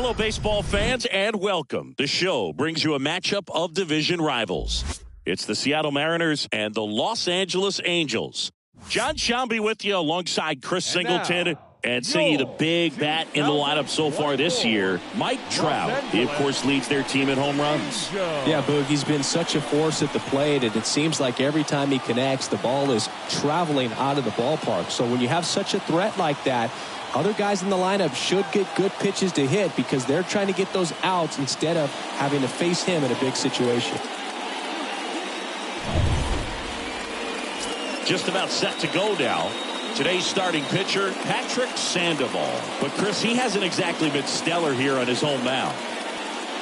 Hello, baseball fans, and welcome. The show brings you a matchup of division rivals. It's the Seattle Mariners and the Los Angeles Angels. John Shambi with you alongside Chris Singleton. And singing the big bat in the lineup so far this year, Mike Trout. He, of course, leads their team in home runs. Yeah, Boog, he's been such a force at the plate, and it seems like every time he connects, the ball is traveling out of the ballpark. So when you have such a threat like that, other guys in the lineup should get good pitches to hit because they're trying to get those outs instead of having to face him in a big situation. Just about set to go now. Today's starting pitcher, Patrick Sandoval. But, Chris, he hasn't exactly been stellar here on his home mound.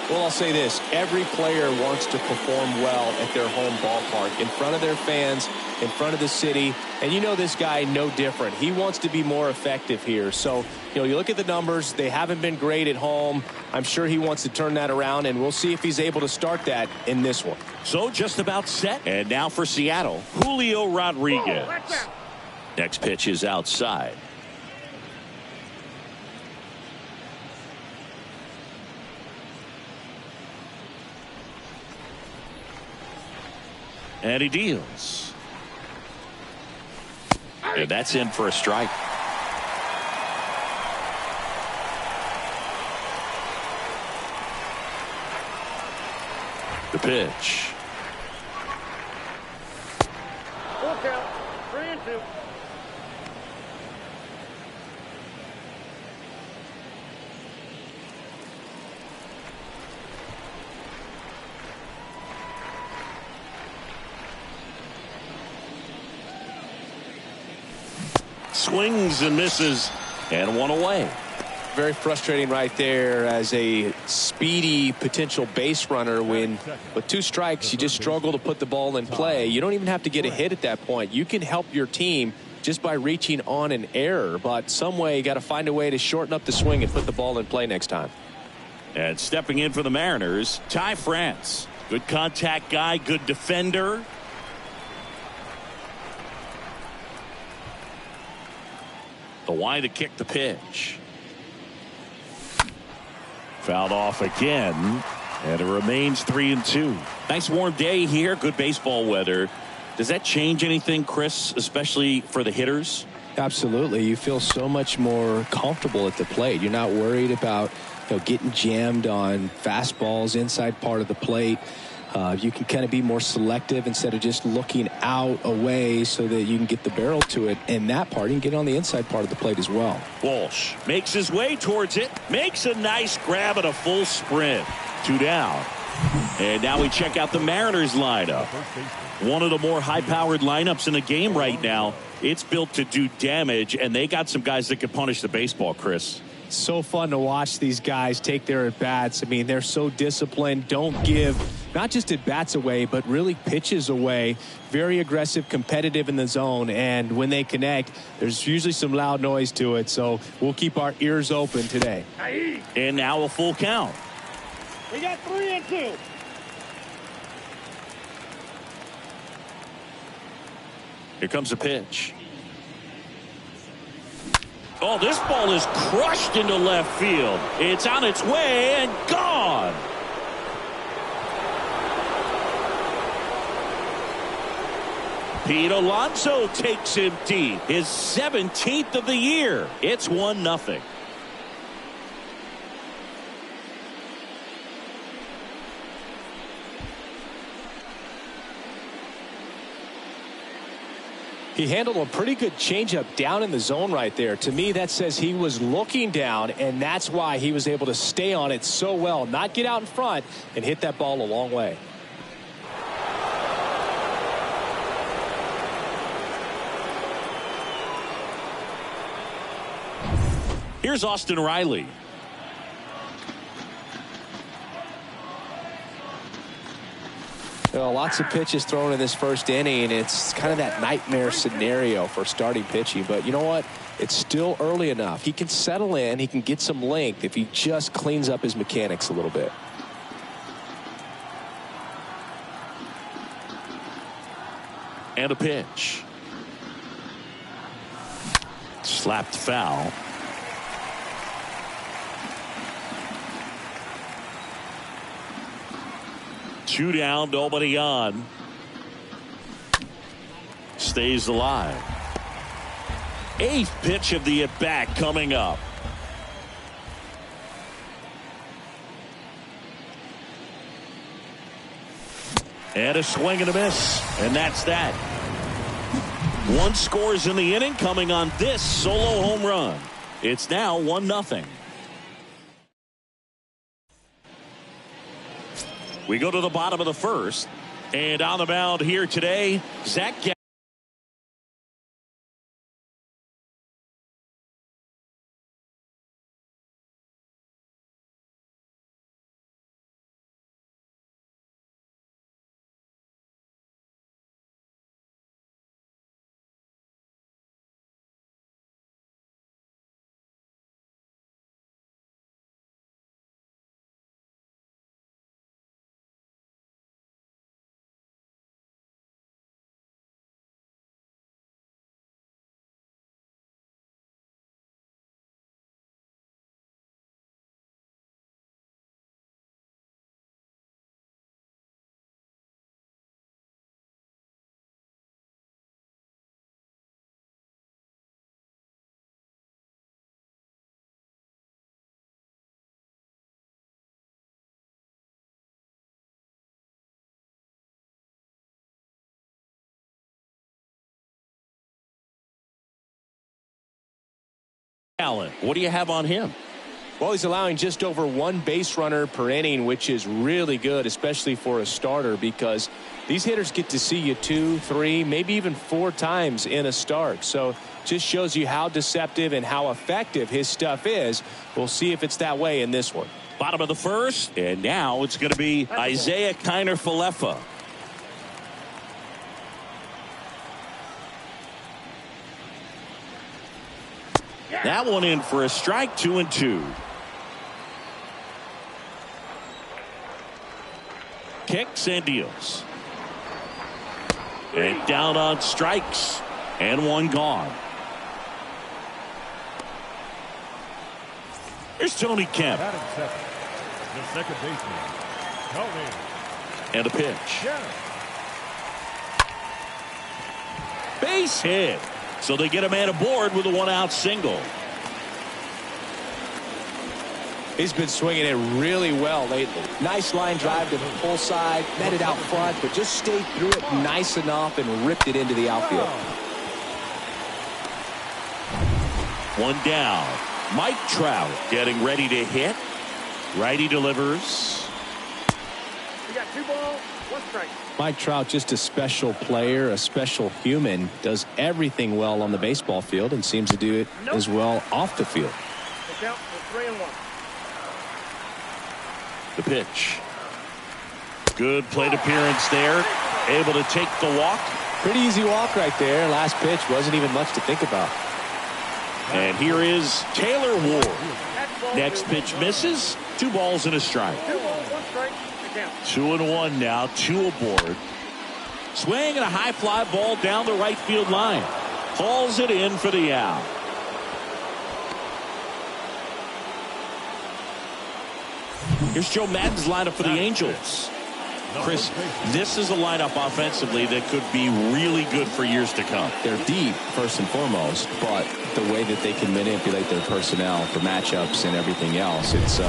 Well, I'll say this. Every player wants to perform well at their home ballpark, in front of their fans, in front of the city. And you know this guy no different. He wants to be more effective here. So, you look at the numbers. They haven't been great at home. I'm sure he wants to turn that around, and we'll see if he's able to start that in this one. So, just about set. And now for Seattle, Julio Rodriguez. Next pitch is outside. And he deals. And that's in for a strike. The pitch. Full count, 3-2. Swings and misses, and one away. Very frustrating right there as a speedy potential base runner when with 2 strikes you just struggle to put the ball in play. You don't even have to get a hit at that point. You can help your team just by reaching on an error, but some way you got to find a way to shorten up the swing and put the ball in play next time. And stepping in for the Mariners, Ty France. Good contact guy, good defender. The wide to kick the pitch. Fouled off again, and it remains 3-2. Nice warm day here, good baseball weather. Does that change anything, Chris, especially for the hitters? Absolutely. You feel so much more comfortable at the plate. You're not worried about getting jammed on fastballs inside part of the plate. You can kind of be more selective instead of just looking out away so that you can get the barrel to it. And that part, you can get on the inside part of the plate as well. Walsh makes his way towards it, makes a nice grab and a full sprint. 2 down. And now we check out the Mariners lineup. One of the more high-powered lineups in the game right now. It's built to do damage, and they got some guys that can punish the baseball, Chris. So fun to watch these guys take their at-bats. I mean, they're so disciplined. Don't give not just at-bats away, but really pitches away. Very aggressive, competitive in the zone. And when they connect, there's usually some loud noise to it. So we'll keep our ears open today. And now a full count. We got 3-2. Here comes the pitch. Oh, this ball is crushed into left field. It's on its way and gone. Pete Alonso takes him deep. His 17th of the year. It's 1-0. He handled a pretty good changeup down in the zone right there. To me, that says he was looking down, and that's why he was able to stay on it so well, not get out in front, and hit that ball a long way. Here's Austin Riley. Well, lots of pitches thrown in this first inning. It's kind of that nightmare scenario for starting pitching. But you know what? It's still early enough. He can settle in. He can get some length if he just cleans up his mechanics a little bit. And a pitch. Slapped foul. 2 down, nobody on. Stays alive. 8th pitch of the at-bat coming up. And a swing and a miss. And that's that. 1 scores in the inning coming on this solo home run. It's now 1-0. We go to the bottom of the first. And on the mound here today, Zach Allen, what do you have on him? Well, he's allowing just over 1 base runner per inning, which is really good, especially for a starter, because these hitters get to see you 2, 3, maybe even 4 times in a start. So just shows you how deceptive and how effective his stuff is. We'll see if it's that way in this one. Bottom of the first, and now it's going to be Isaiah Kiner-Falefa. That one in for a strike, 2-2. Kicks and deals. And down on strikes. And 1 gone. Here's Tony Kemp. The second baseman, Tony. And a pitch. Base hit. So they get a man aboard with a 1-out single. He's been swinging it really well lately. Nice line drive to the pull side, met it out front, but just stayed through it nice enough and ripped it into the outfield. 1 down. Mike Trout getting ready to hit. Righty delivers. We got 2 balls, 1 strike. Mike Trout, just a special player, a special human, does everything well on the baseball field and seems to do it as well off the field. The count for 3-1. The pitch. Good plate appearance there. Able to take the walk. Pretty easy walk right there. Last pitch wasn't even much to think about. And here is Taylor Ward. Next pitch misses. 2 balls and a strike. 2 balls, 1 strike. 2-1 now, 2 aboard. Swing and a high fly ball down the right field line. Hauls it in for the out. Here's Joe Madden's lineup for the Angels. Chris, this is a lineup offensively that could be really good for years to come. They're deep, first and foremost, but the way that they can manipulate their personnel for matchups and everything else, it's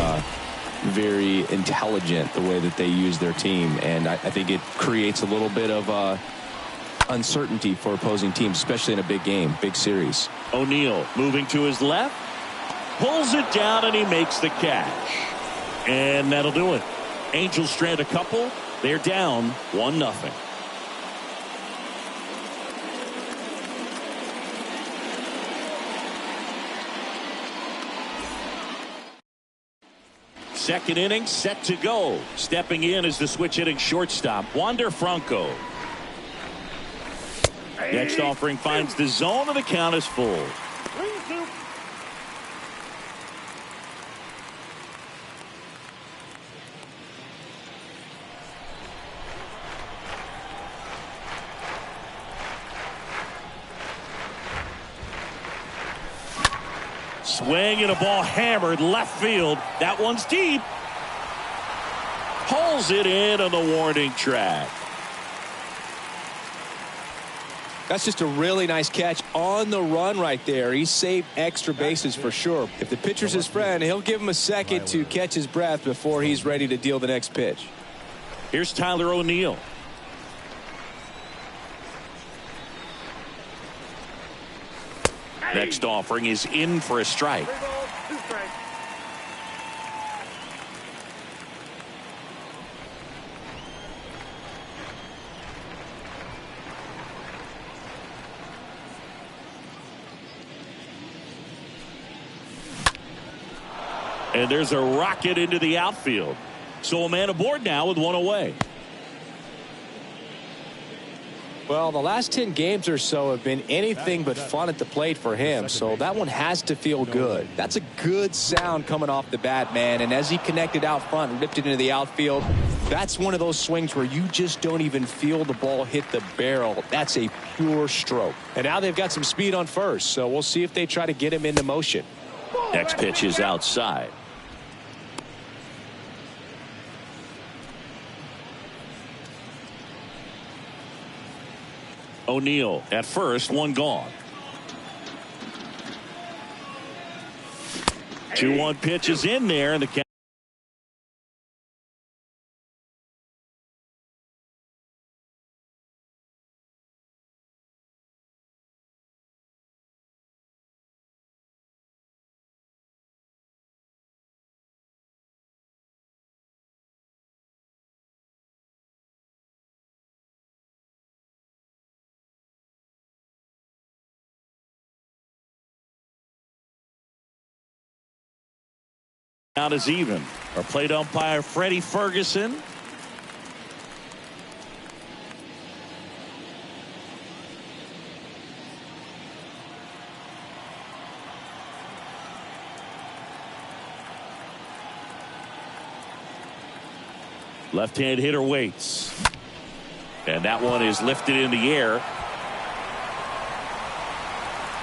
very intelligent the way that they use their team, and I think it creates a little bit of uncertainty for opposing teams, especially in a big game, big series. O'Neill moving to his left, pulls it down, and he makes the catch. And that'll do it. Angels strand a couple. They're down 1-0. Second inning set to go. Stepping in is the switch hitting shortstop, Wander Franco. Next offering finds the zone, and the count is full. 3-2. Swing and a ball hammered left field. That one's deep. Pulls it in on the warning track. That's just a really nice catch on the run right there. He saved extra bases for sure. If the pitcher's his friend, he'll give him a second to catch his breath before he's ready to deal the next pitch. Here's Tyler O'Neill. Next offering is in for a strike. 3 balls, 2 strikes. And there's a rocket into the outfield. So a man aboard now with 1 away. Well, the last 10 games or so have been anything but fun at the plate for him, so that one has to feel good. That's a good sound coming off the bat, man, and as he connected out front and ripped it into the outfield, that's one of those swings where you just don't even feel the ball hit the barrel. That's a pure stroke. And now they've got some speed on first, so we'll see if they try to get him into motion. Next pitch is outside. O'Neill at first, 1 gone. 2-1 pitch is in there, and the count. Out is even. Our plate umpire Freddie Ferguson. Left-hand hitter waits. And that one is lifted in the air.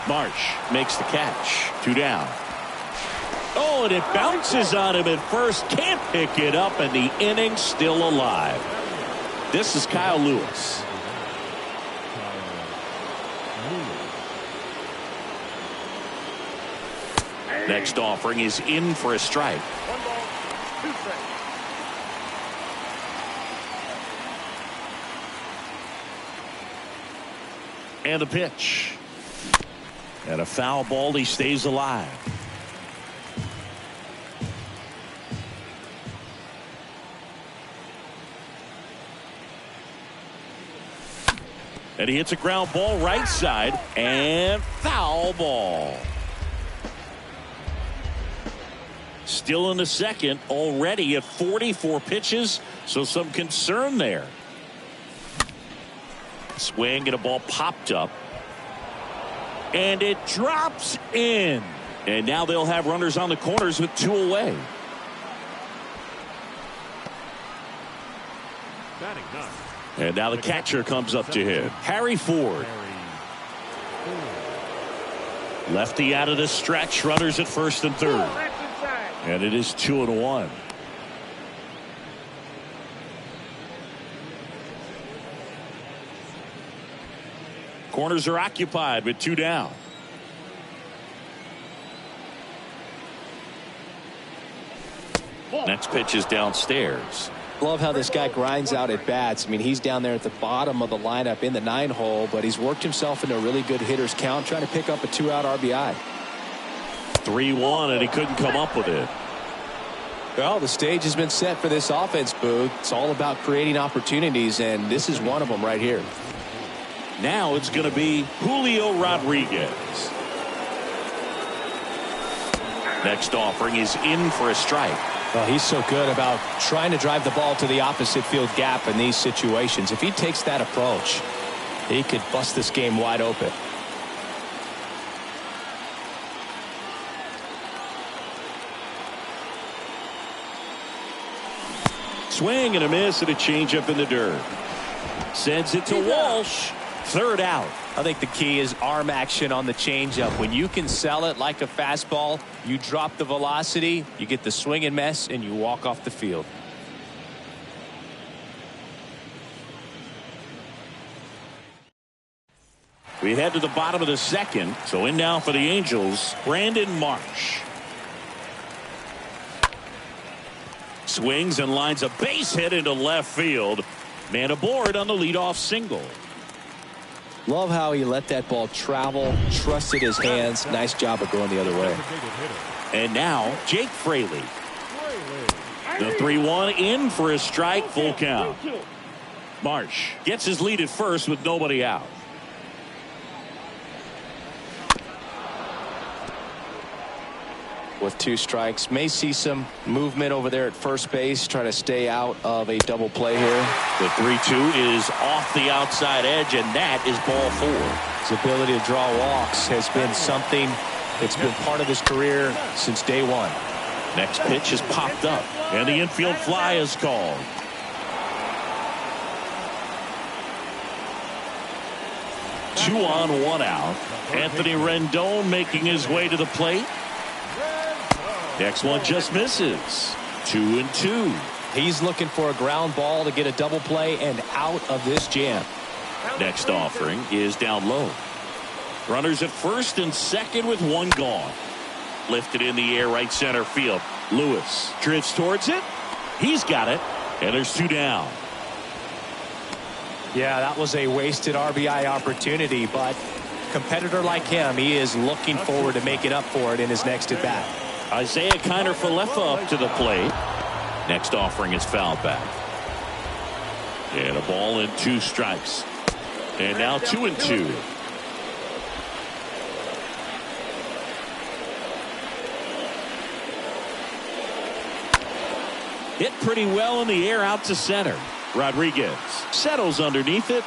Marsh makes the catch. 2 down. Oh, and it bounces on him at first. Can't pick it up, and the inning's still alive. This is Kyle Lewis. Next offering is in for a strike. 1 ball, 2 strikes. And a pitch. And a foul ball. He stays alive. And he hits a ground ball right side, and foul ball. Still in the second, already at 44 pitches, so some concern there. Swing, and a ball popped up. And it drops in. And now they'll have runners on the corners with 2 away. Batting 9. And now the catcher comes up to hit. Harry Ford. Lefty out of the stretch. Runners at first and third. That's inside. And it is 2-1. Corners are occupied with 2 down. Next pitch is downstairs. Love how this guy grinds out at bats. I mean, he's down there at the bottom of the lineup in the 9-hole, but he's worked himself into a really good hitter's count, trying to pick up a 2-out RBI. 3-1, and he couldn't come up with it. Well, the stage has been set for this offense, Boo. It's all about creating opportunities, and this is one of them right here. Now it's going to be Julio Rodriguez. Next offering is in for a strike. Well, he's so good about trying to drive the ball to the opposite field gap in these situations. If he takes that approach, he could bust this game wide open. Swing and a miss, and a changeup in the dirt. Sends it to Walsh. 3rd out. I think the key is arm action on the changeup. When you can sell it like a fastball, you drop the velocity, you get the swing and miss, and you walk off the field. We head to the bottom of the second. So in now for the Angels, Brandon Marsh. Swings and lines a base hit into left field. Man aboard on the leadoff single. Love how he let that ball travel, trusted his hands. Nice job of going the other way. And now Jake Fraley. The 3-1 in for a strike, full count. Marsh gets his lead at first with nobody out. With 2 strikes, may see some movement over there at first base, trying to stay out of a double play here. The 3-2 is off the outside edge, and that is ball 4. His ability to draw walks has been something that's been part of his career since day one. Next pitch is popped up, and the infield fly is called. Two on, one out. Anthony Rendon making his way to the plate. Next one just misses. 2-2. He's looking for a ground ball to get a double play and out of this jam. Next offering is down low. Runners at first and second with 1 gone. Lifted in the air, right center field. Lewis drifts towards it. He's got it. And there's 2 down. Yeah, that was a wasted RBI opportunity, but competitor like him, he is looking forward to making up for it in his next at bat. Isaiah Kiner-Falefa up to the plate. Next offering is fouled back. And a ball and 2 strikes. And now 2-2. Hit pretty well in the air out to center. Rodriguez settles underneath it.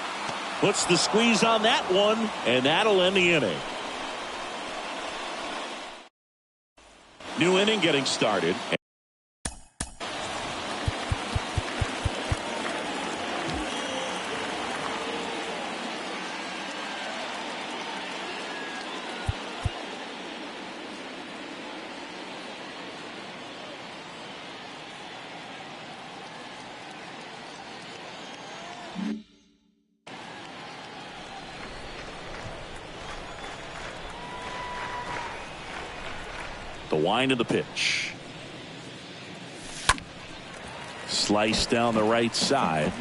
Puts the squeeze on that one. And that'll end the inning. New inning getting started. The wind of the pitch. Slice down the right side.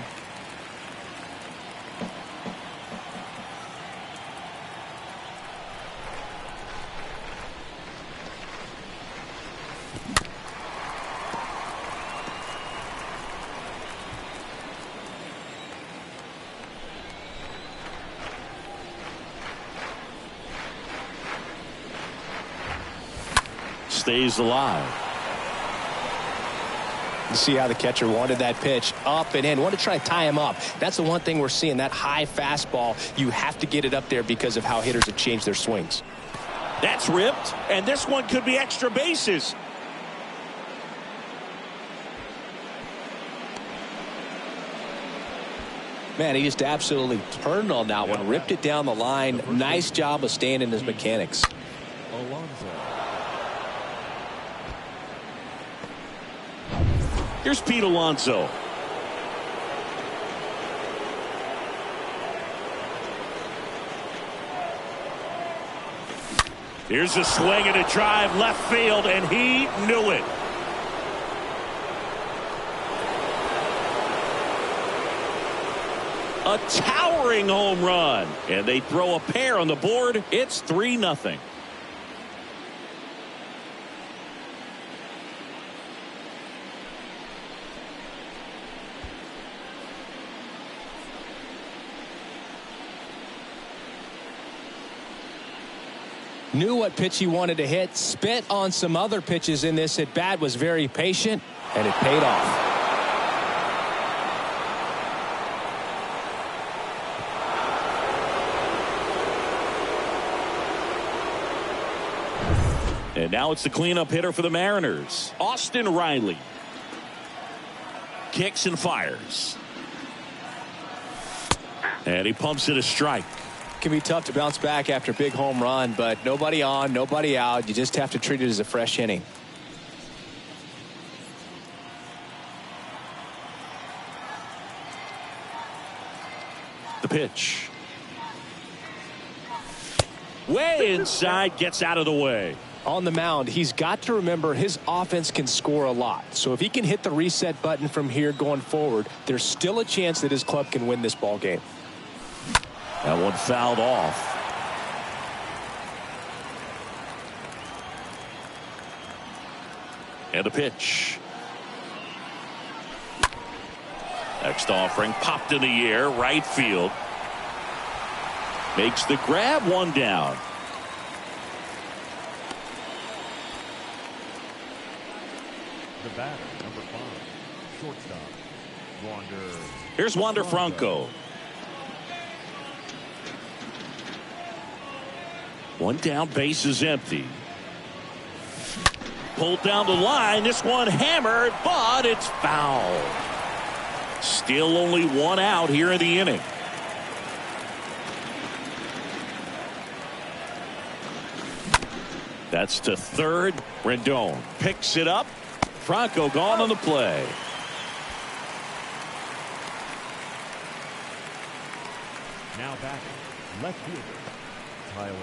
Stays alive. You see how the catcher wanted that pitch up and in. Want to try to tie him up. That's the one thing we're seeing, that high fastball. You have to get it up there because of how hitters have changed their swings. That's ripped, and this one could be extra bases. Man, he just absolutely turned on that one, ripped it down the line. Nice job of staying in his mechanics. Here's Pete Alonso. Here's a swing and a drive left field, and he knew it. A towering home run, and they throw a pair on the board. It's 3-0. Knew what pitch he wanted to hit, spit on some other pitches in this at bat, was very patient, and it paid off. And now it's the cleanup hitter for the Mariners, Austin Riley. Kicks and fires. And he pumps it a strike. Can be tough to bounce back after a big home run, but nobody on, nobody out. You just have to treat it as a fresh inning. The pitch. Way inside, gets out of the way. On the mound, he's got to remember his offense can score a lot. So if he can hit the reset button from here going forward, there's still a chance that his club can win this ball game. That one fouled off. And a pitch. Next offering popped in the air, right field. Makes the grab, one down. The batter, number 5, shortstop, Wander. Here's Wander Franco. One down, base is empty. Pulled down the line. This one hammered, but it's foul. Still only one out here in the inning. That's to third. Rendon picks it up. Franco gone on the play. Now batting, left fielder, Tyler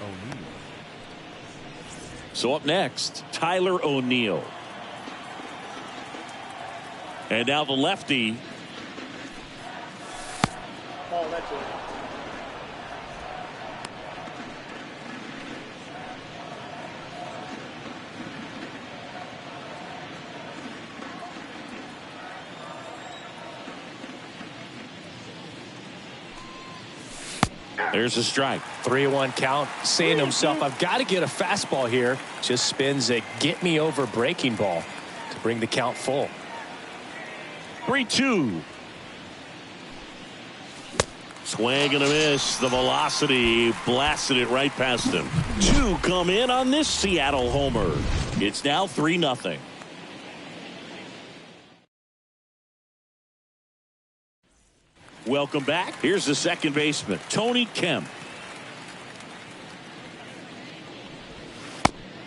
O'Neill. So up next, Tyler O'Neill. And now the lefty. Oh, that's it. There's a strike. 3-1 count, saying to himself, I've got to get a fastball here. Just spins a get me over breaking ball to bring the count full. 3-2. Swing and a miss. The velocity blasted it right past him. 2 come in on this Seattle homer. It's now 3-0. Welcome back. Here's the second baseman, Tony Kemp.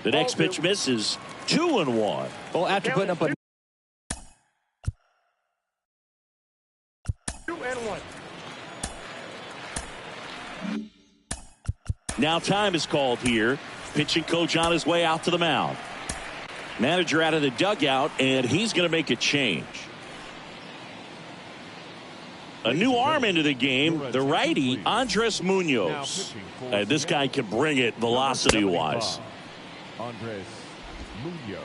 The next pitch misses. 2-1. Well, after putting up a 2-1. Now time is called here. Pitching coach on his way out to the mound. Manager out of the dugout, and he's going to make a change. A new arm into the game, the righty, Andres Munoz. This guy can bring it velocity-wise. Andres Munoz.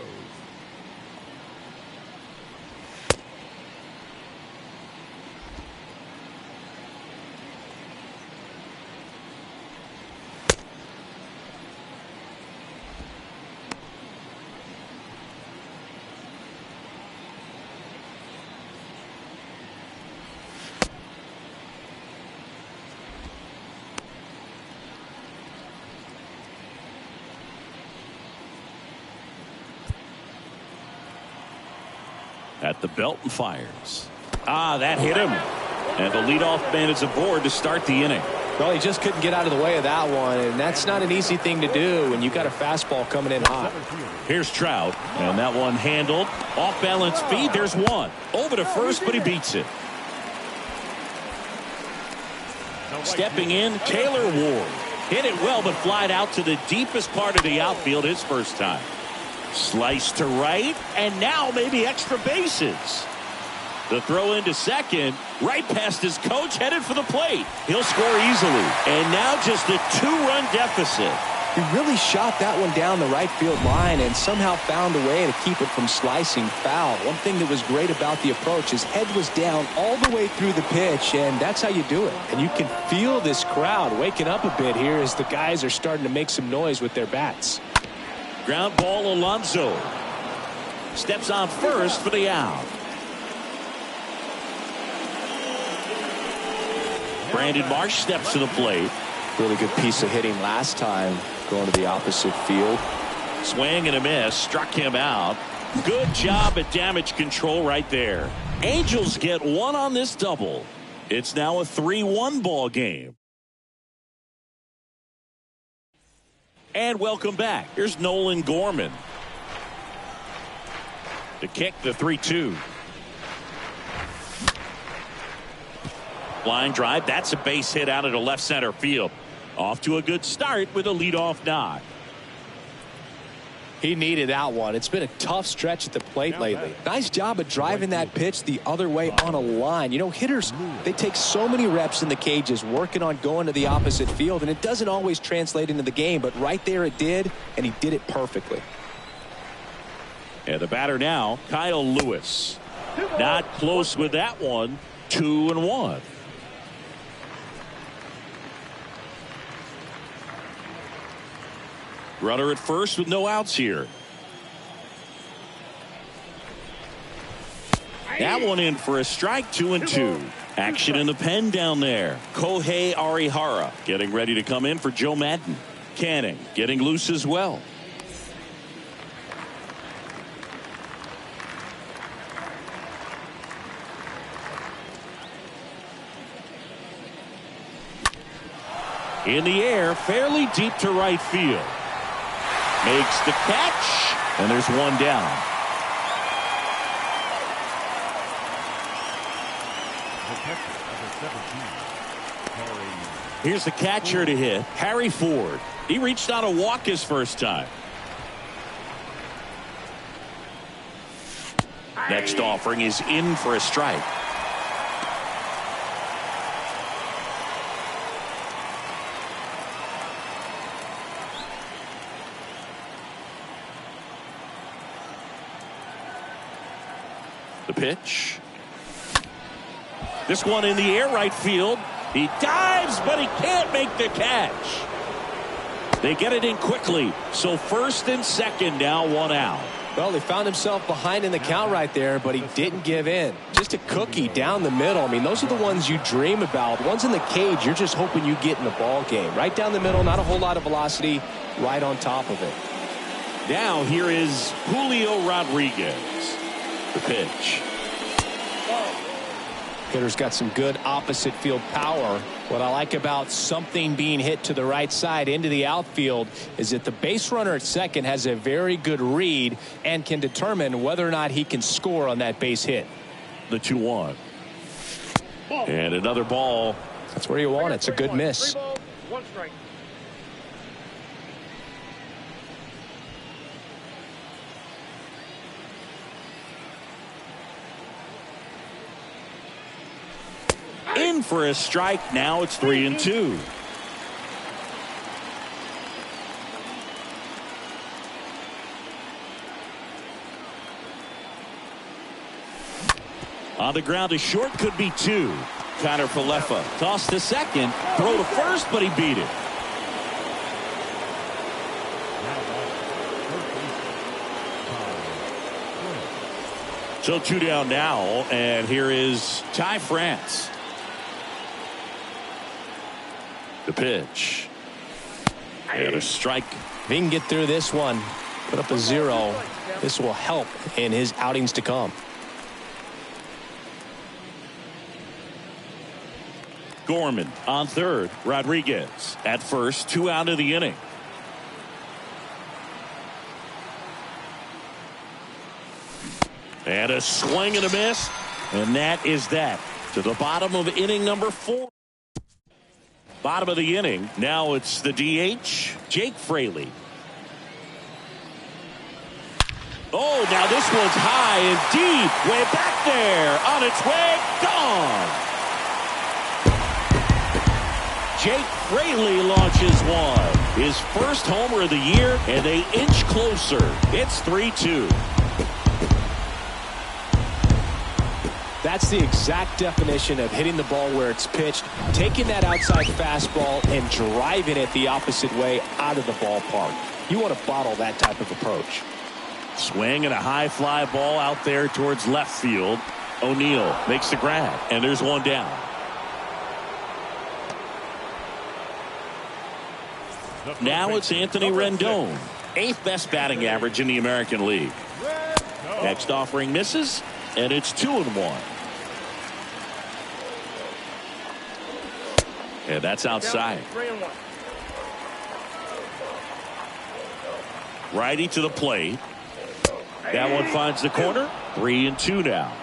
At the belt and fires. That hit him. And the leadoff man is aboard to start the inning. Well, he just couldn't get out of the way of that one, and that's not an easy thing to do when you got a fastball coming in hot. Here's Trout, and that one handled. Off balance feed. There's one. Over to first, but he beats it. Stepping in, Taylor Ward. Hit it well, but flied out to the deepest part of the outfield his first time. Slice to right, and now maybe extra bases. The throw into second, right past his coach, headed for the plate. He'll score easily, and now just a 2-run deficit. He really shot that one down the right field line and somehow found a way to keep it from slicing foul. One thing that was great about the approach, his head was down all the way through the pitch, and that's how you do it. And you can feel this crowd waking up a bit here as the guys are starting to make some noise with their bats. Ground ball, Alonso. Steps on first for the out. Brandon Marsh steps to the plate. Really good piece of hitting last time, going to the opposite field. Swing and a miss. Struck him out. Good job at damage control right there. Angels get one on this double. It's now a 3-1 ball game. And welcome back. Here's Nolan Gorman. To kick the 3-2. Line drive. That's a base hit out into left center field. Off to a good start with a leadoff knock. He needed that one. It's been a tough stretch at the plate lately. Nice job of driving that pitch the other way on a line. You know, hitters, they take so many reps in the cages working on going to the opposite field, and it doesn't always translate into the game, but right there it did, and he did it perfectly. And the batter now, Kyle Lewis. Not close with that one. 2-1. Runner at first with no outs here. That one in for a strike. 2-2. Action in the pen down there. Kohei Arihara getting ready to come in for Joe Madden. Canning getting loose as well. In the air, fairly deep to right field. Makes the catch, and there's one down. Here's the catcher to hit, Harry Ford. He reached on a walk his first time. Next offering is in for a strike. The pitch. This one in the air, right field. He dives, but he can't make the catch. They get it in quickly. So first and second now, one out. Well, he found himself behind in the count right there, but he didn't give in. Just a cookie down the middle. I mean, those are the ones you dream about. Ones in the cage, you're just hoping you get in the ball game. Right down the middle, not a whole lot of velocity, right on top of it. Now here is Julio Rodriguez. The pitch. Hitter's got some good opposite field power. What I like about something being hit to the right side into the outfield is that the base runner at second has a very good read and can determine whether or not he can score on that base hit. The 2-1. And another ball. That's where you want it. It's a good miss. 3 balls, 1 strike. In for a strike. Now it's 3-2. On the ground to short, could be 2. Connor Falefa tossed to second, throw to first, but he beat it. So 2 down now, and here is Ty France. The pitch. And a strike. If he can get through this one, put up a 0, this will help in his outings to come. Gorman on third. Rodriguez at first. 2 out of the inning. And a swing and a miss. And that is that. To the bottom of inning number 4. Bottom of the inning. Now it's the DH, Jake Fraley. Oh, now this one's high and deep. Way back there. On its way. Gone. Jake Fraley launches one. His first homer of the year, and they inch closer. It's 3-2. That's the exact definition of hitting the ball where it's pitched, taking that outside fastball and driving it the opposite way out of the ballpark. You want to bottle that type of approach. Swing and a high fly ball out there towards left field. O'Neill makes the grab, and there's one down. Now it's Anthony Rendon, 8th best batting average in the American League. Next offering misses, and it's 2-1. And that's outside. 3-1. Righty to the plate. That one finds the corner. 3-2 now.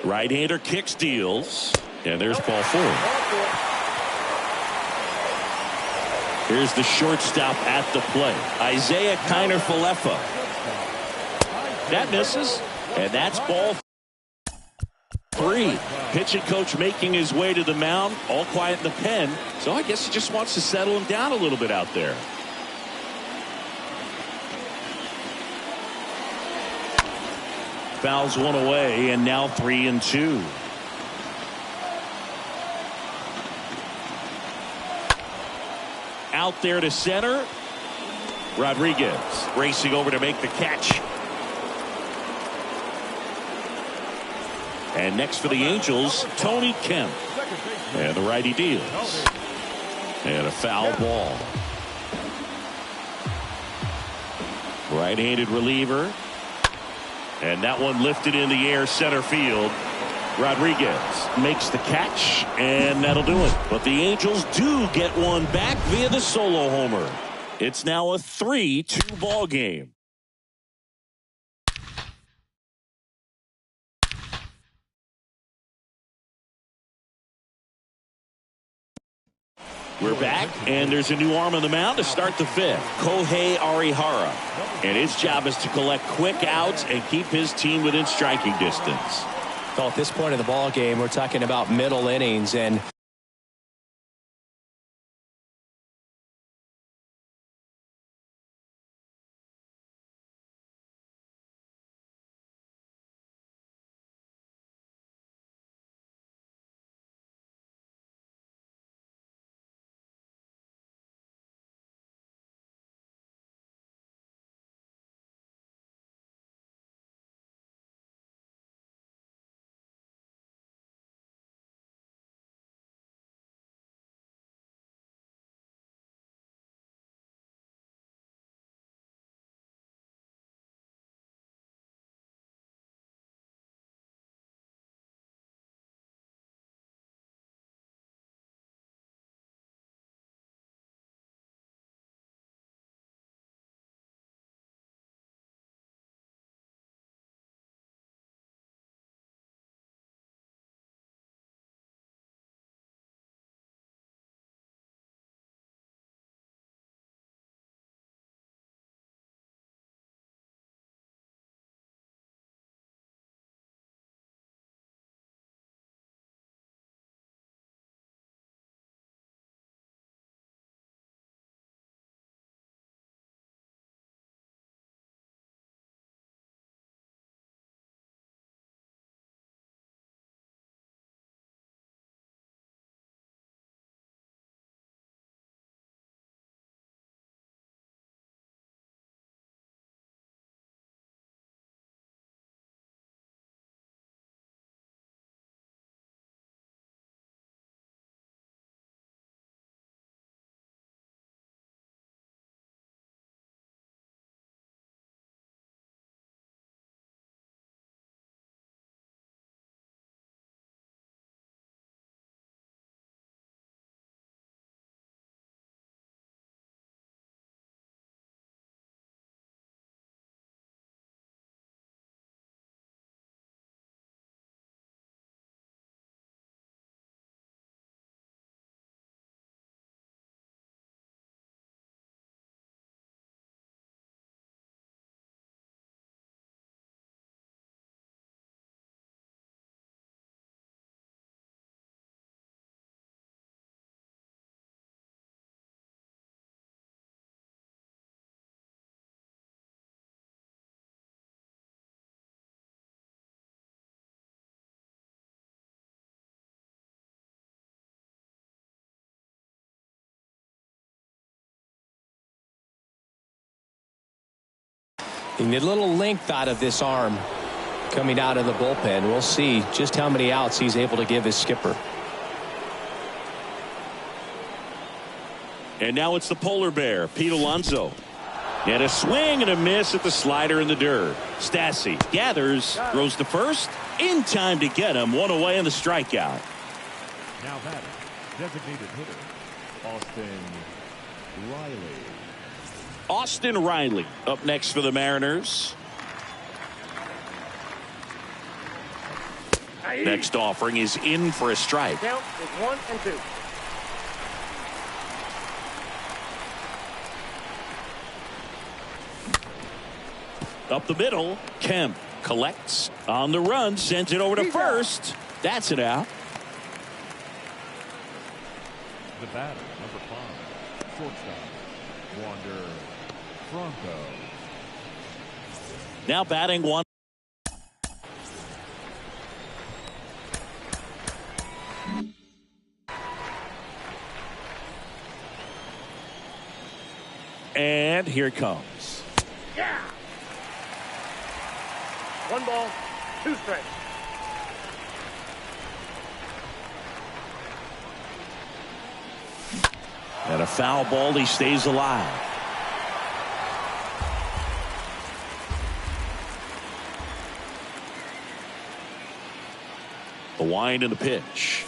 Right-hander kicks, deals, and there's ball 4. Here's the shortstop at the plate, Isaiah Kiner-Falefa. That misses, and that's ball 3. Pitching coach making his way to the mound, all quiet in the pen, so I guess he just wants to settle him down a little bit out there. Fouls one away, and now 3-2. Out there to center. Rodriguez racing over to make the catch. And next for the Angels, Tony Kemp. And the righty deals. And a foul ball. Right-handed reliever. And that one lifted in the air center field. Rodriguez makes the catch, and that'll do it. But the Angels do get one back via the solo homer. It's now a 3-2 ball game. We're back, and there's a new arm on the mound to start the 5th. Kohei Arihara. And his job is to collect quick outs and keep his team within striking distance. Well, at this point of the ball game, we're talking about middle innings, and you get a little length out of this arm coming out of the bullpen. We'll see just how many outs he's able to give his skipper. And now it's the polar bear, Pete Alonso. And a swing and a miss at the slider in the dirt. Stassi gathers, throws to first, in time to get him. One away in the strikeout. Now batting, designated hitter, Austin Riley. Austin Riley up next for the Mariners. Next offering is in for a strike. Count is 1-2. Up the middle, Kemp collects on the run, sends it over to first. That's it out. The batter, number 5, shortstop, Wander Franco. Now batting one. And here it comes. Yeah. 1 ball, 2 strikes. And a foul ball, he stays alive. The wind and the pitch.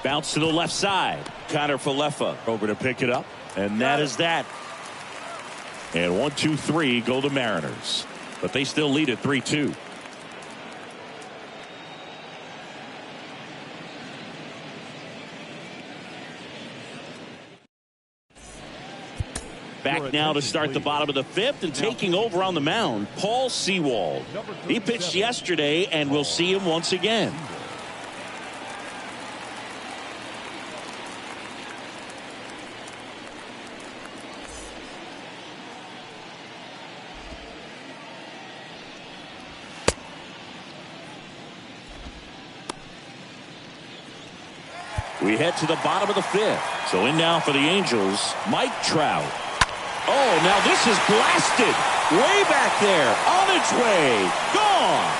Bounce to the left side. Connor Falefa over to pick it up. And that is that. And 1, 2, 3 go the Mariners. But they still lead at 3-2. Back now to start the bottom of the 5th, and taking over on the mound, Paul Sewald. He pitched yesterday, and we'll see him once again. We head to the bottom of the 5th. So in now for the Angels, Mike Trout. Oh, now this is blasted. Way back there. On its way. Gone.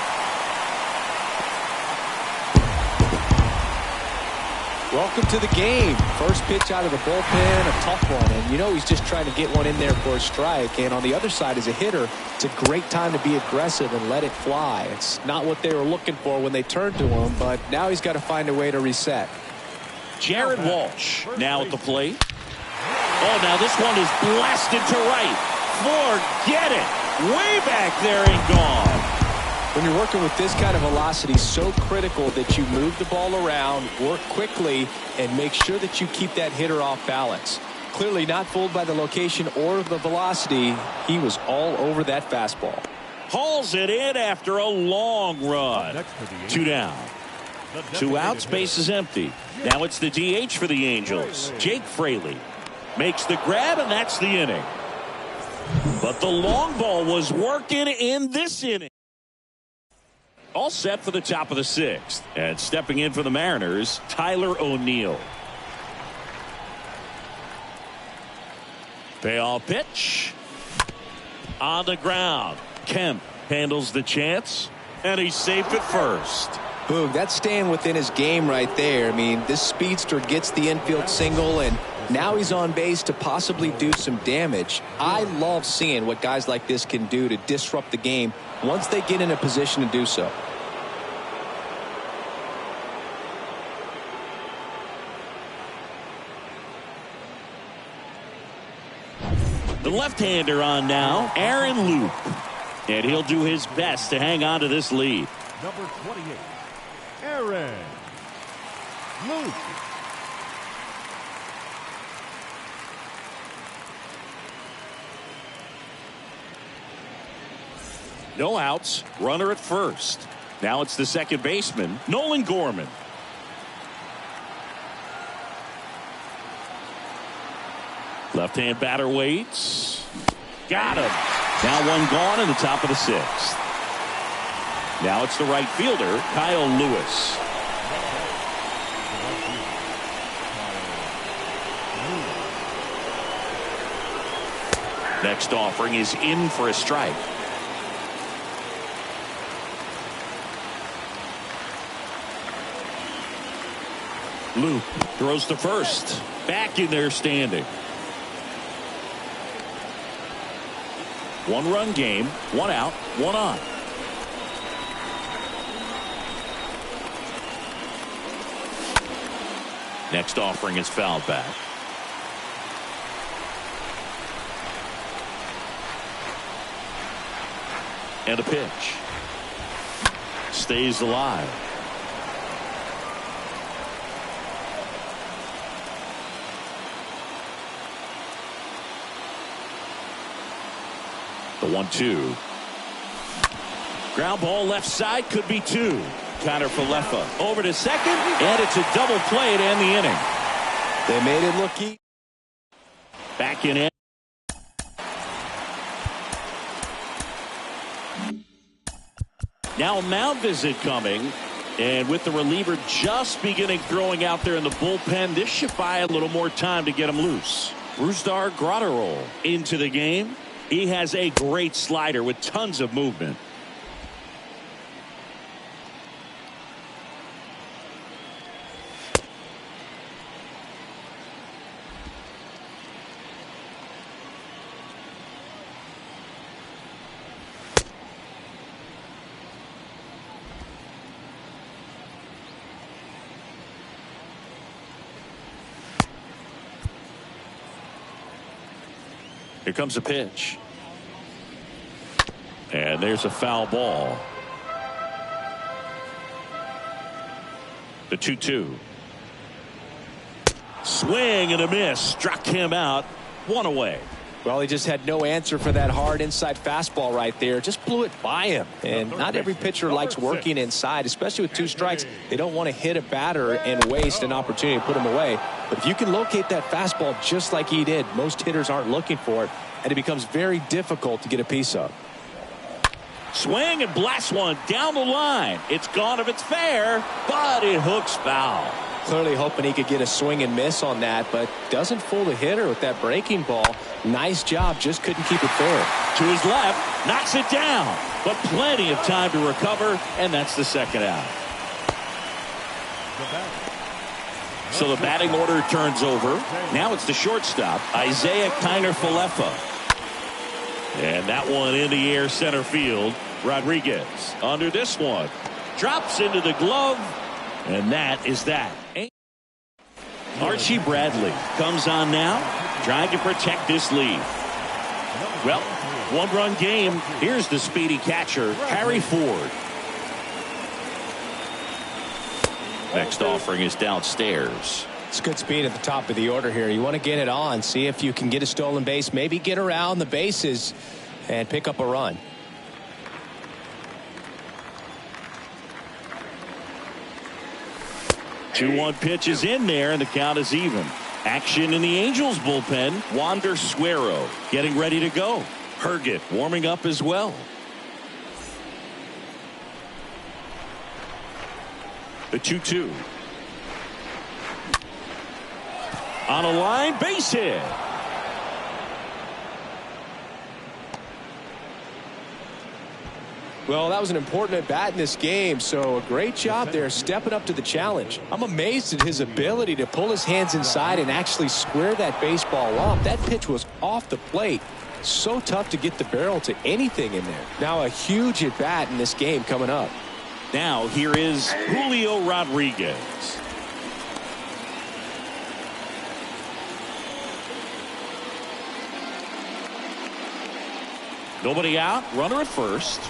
Welcome to the game. First pitch out of the bullpen, a tough one. And you know he's just trying to get one in there for a strike. And on the other side, as a hitter, it's a great time to be aggressive and let it fly. It's not what they were looking for when they turned to him, but now he's got to find a way to reset. Jared Walsh now at the plate. Oh, now this one is blasted to right. Forget it. Way back there and gone. When you're working with this kind of velocity, so critical that you move the ball around, work quickly, and make sure that you keep that hitter off balance. Clearly not fooled by the location or the velocity. He was all over that fastball. Hauls it in after a long run. 2 down. 2 outs, base is empty. Now it's the DH for the Angels. Jake Fraley makes the grab, and that's the inning. But the long ball was working in this inning. All set for the top of the 6th. And stepping in for the Mariners, Tyler O'Neill. Payoff pitch. On the ground. Kemp handles the chance, and he's safe at first. Boog, that's staying within his game right there. I mean, this speedster gets the infield single, and now he's on base to possibly do some damage. I love seeing what guys like this can do to disrupt the game once they get in a position to do so. The left-hander on now, Aaron Loop. And he'll do his best to hang on to this lead. Number 28, Aaron Luke. No outs, runner at first. Now it's the second baseman, Nolan Gorman. Left-hand batter waits. Got him. Now one gone in the top of the 6th. Now it's the right fielder, Kyle Lewis. Next offering is in for a strike. Luke throws to first. Back in there standing. 1-run game, 1 out, 1 on. Next offering is fouled back. And a pitch. Stays alive. The 1-2. Ground ball left side, could be two. Connor Falefa over to second, and it's a double play to end the inning. They made it look easy. Back in it. Now a mound visit coming. And with the reliever just beginning throwing out there in the bullpen, this should buy a little more time to get him loose. Brusdar Graterol into the game. He has a great slider with tons of movement. Here comes a pitch. And there's a foul ball. The 2-2. Swing and a miss. Struck him out. One away. Well, he just had no answer for that hard inside fastball right there. Just blew it by him. And not every pitcher likes working inside, especially with two strikes. They don't want to hit a batter and waste an opportunity to put him away. But if you can locate that fastball just like he did, most hitters aren't looking for it, and it becomes very difficult to get a piece of. Swing and blast one down the line. It's gone if it's fair, but it hooks foul. Clearly hoping he could get a swing and miss on that, but doesn't fool the hitter with that breaking ball. Nice job, just couldn't keep it fair. To his left, knocks it down, but plenty of time to recover, and that's the second out. So the batting order turns over. Now it's the shortstop, Isaiah Kiner Falefa. And that one in the air center field. Rodriguez under this one. Drops into the glove. And that is that. Archie Bradley comes on now, trying to protect this lead. Well, one-run game. Here's the speedy catcher, Harry Ford. Next offering is downstairs. It's good speed at the top of the order here. You want to get it on, see if you can get a stolen base, maybe get around the bases and pick up a run. Two-one pitch is in there, and the count is even. Action in the Angels bullpen. Wander Suero getting ready to go. Herget warming up as well. The 2-2. On a line, base hit. Well, that was an important at bat in this game, so a great job there stepping up to the challenge. I'm amazed at his ability to pull his hands inside and actually square that baseball up. That pitch was off the plate. So tough to get the barrel to anything in there. Now a huge at bat in this game coming up. Now here is Julio Rodriguez. Nobody out, runner at first.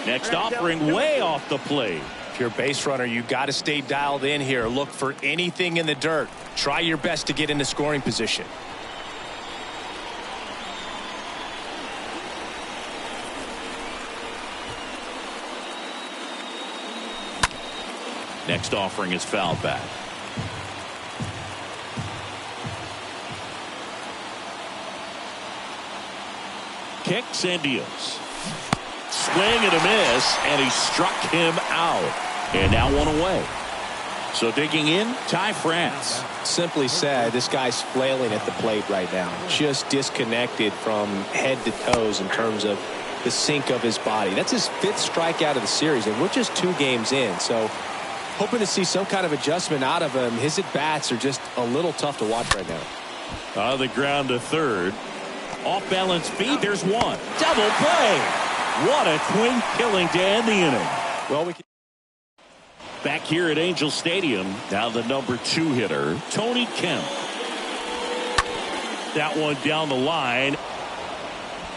Next offering way off the plate. If you're a base runner, you got to stay dialed in here. Look for anything in the dirt. Try your best to get into scoring position. Next offering is fouled back. Kicks and deals. Swing and a miss, and he struck him out. And now one away. So digging in, Ty France. Simply said, this guy's flailing at the plate right now. Just disconnected from head to toes in terms of the sink of his body. That's his 5th strikeout of the series, and we're just 2 games in. So hoping to see some kind of adjustment out of him. His at-bats are just a little tough to watch right now. On the ground to third. Off balance feed, there's one. Double play. What a twin killing to end the inning. Well, back here at Angel Stadium, now the number 2 hitter, Tony Kemp. That one down the line.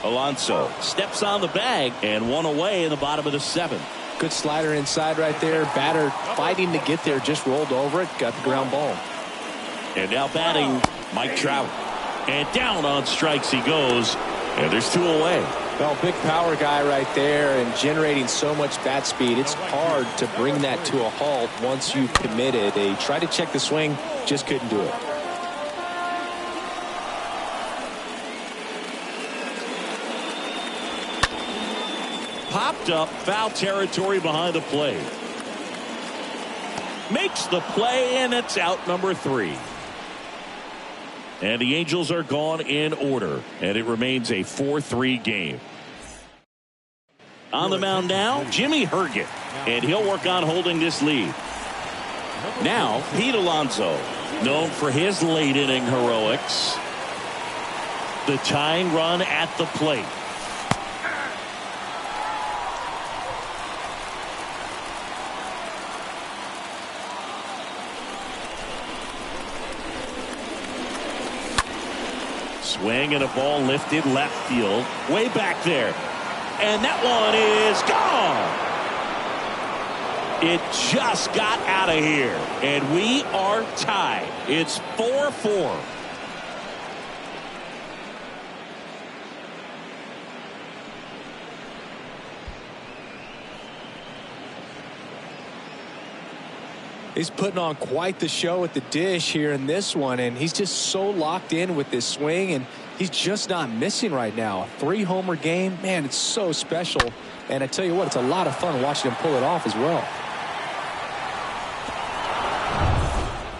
Alonso steps on the bag, and one away in the bottom of the 7th. Good slider inside right there. Batter fighting to get there, just rolled over it, got the ground ball. And now batting, Mike Trout. And down on strikes he goes. And there's 2 away. Well, big power guy right there and generating so much bat speed. It's hard to bring that to a halt once you've committed. They tried to check the swing, just couldn't do it. Popped up, foul territory behind the plate. Makes the play, and it's out number 3. And the Angels are gone in order, and it remains a 4-3 game. On the mound now, Jimmy Herget, and he'll work on holding this lead. Now, Pete Alonso, known for his late inning heroics. The tying run at the plate. Swing and a ball lifted left field, way back there. And that one is gone. It just got out of here. And we are tied. It's 4-4. He's putting on quite the show at the dish here in this one, and he's just so locked in with this swing, and he's just not missing right now. A 3-homer game, man, it's so special. And I tell you what, it's a lot of fun watching him pull it off as well.